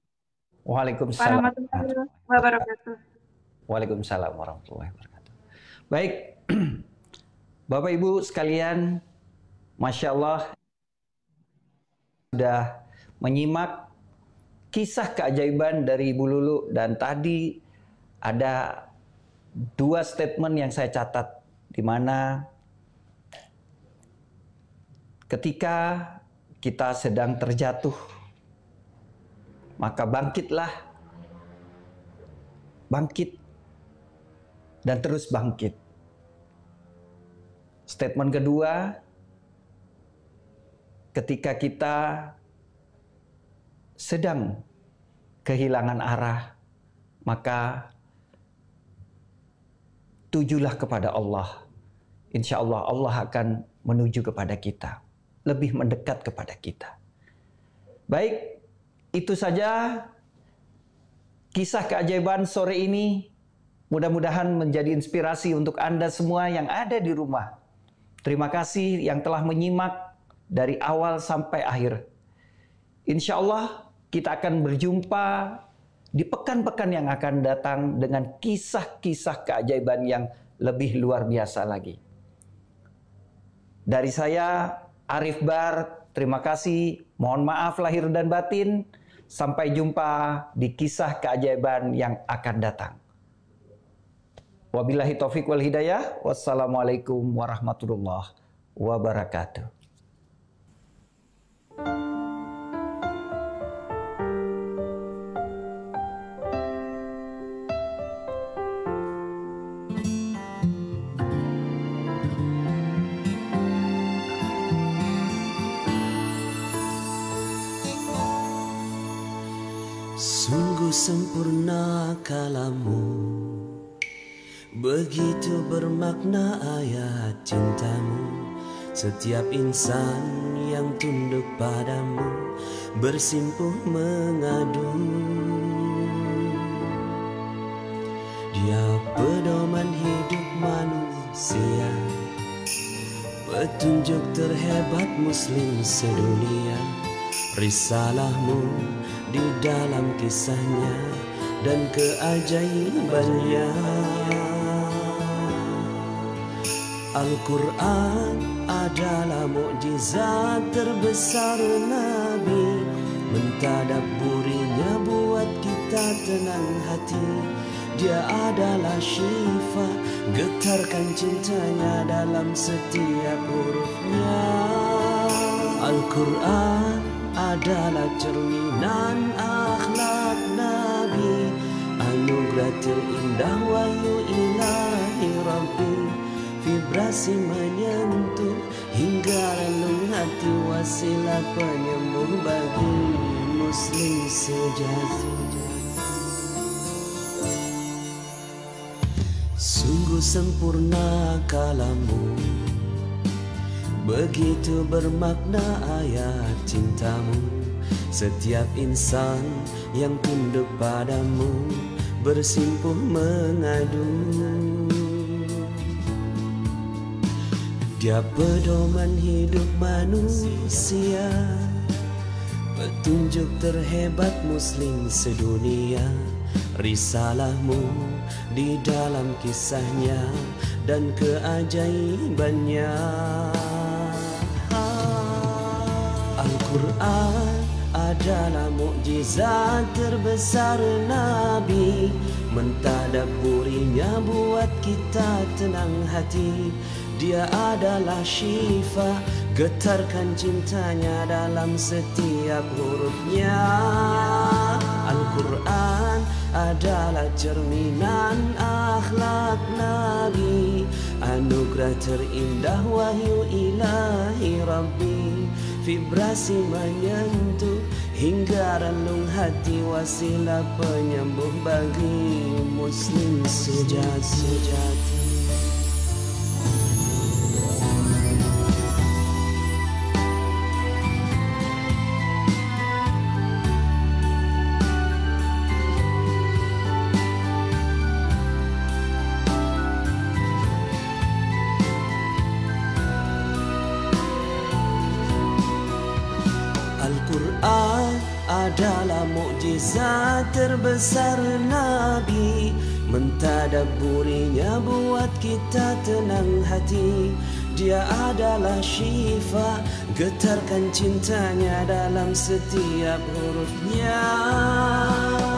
Waalaikumsalam warahmatullahi wabarakatuh. Waalaikumsalam warahmatullahi wabarakatuh. Baik, Bapak Ibu sekalian, Masya Allah sudah menyimak kisah keajaiban dari Ibu Lulu, dan tadi ada 2 statement yang saya catat, di mana ketika kita sedang terjatuh, maka bangkitlah, bangkit, dan terus bangkit. Statement kedua, ketika kita sedang kehilangan arah, maka tujulah kepada Allah. Insya Allah, Allah akan menuju kepada kita, lebih mendekat kepada kita. Baik, itu saja kisah keajaiban sore ini. Mudah-mudahan menjadi inspirasi untuk Anda semua yang ada di rumah. Terima kasih yang telah menyimak dari awal sampai akhir. Insya Allah kita akan berjumpa di pekan-pekan yang akan datang dengan kisah-kisah keajaiban yang lebih luar biasa lagi. Dari saya, Arif Bar, terima kasih. Mohon maaf lahir dan batin. Sampai jumpa di kisah keajaiban yang akan datang. Wabillahi taufiq wal hidayah. Wassalamualaikum warahmatullahi wabarakatuh. Sungguh sempurna kalamu, begitu bermakna ayat cintamu. Setiap insan yang tunduk padamu bersimpuh mengadu. Dia pedoman hidup manusia, petunjuk terhebat muslim sedunia. Risalahmu di dalam kisahnya dan keajaibannya. Al-Quran adalah mukjizat terbesar Nabi. Mentadabburinya buat kita tenang hati. Dia adalah syifa, getarkan cintanya dalam setiap hurufnya. Al-Quran adalah cerminan akhlak Nabi, anugerah terindah wahyu ilahi Rabbi. Vibrasi menyentuh hingga relung hati, wasilah penyembuh bagi muslim sejati. Sungguh sempurna kalamu, Begitu bermakna ayat cintamu. Setiap insan yang tunduk padamu bersimpuh mengadu. Dia pedoman hidup manusia, petunjuk terhebat muslim sedunia. Risalahmu di dalam kisahnya dan keajaibannya. Al-Quran adalah mukjizat terbesar Nabi. Mentadabburinya buat kita tenang hati. Dia adalah syifa, getarkan cintanya dalam setiap hurufnya. Al-Quran adalah cerminan akhlak Nabi, anugerah terindah wahyu ilahi Rabbi. Vibrasi menyentuh hingga relung hati, wasilah penyembuh bagi muslim sejati. Al-Quran adalah mukjizat terbesar Nabi. Mentadabburinya buat kita tenang hati. Dia adalah syifa, getarkan cintanya dalam setiap hurufnya.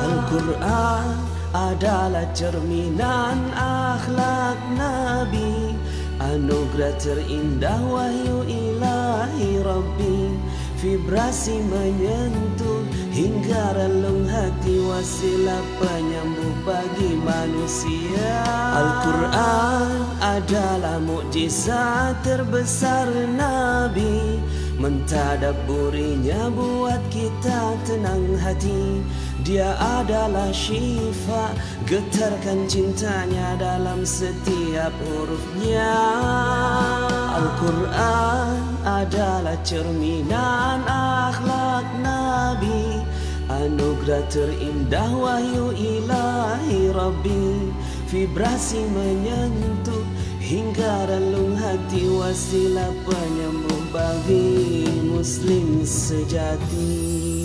Al-Quran adalah cerminan akhlak Nabi, anugerah terindah wahyu ilahi Rabbi. Vibrasi menyentuh hingga relung hati, wasilah penyembuh bagi manusia. Al-Quran adalah mukjizat terbesar Nabi. Mentadabburinya buat kita tenang hati. Dia adalah syifa, getarkan cintanya dalam setiap hurufnya. Al-Quran adalah cerminan akhlak Nabi, anugerah terindah wahyu ilahi Rabbi. Vibrasi menyentuh hingga relung hati, wasilah penyembuh bagi muslim sejati.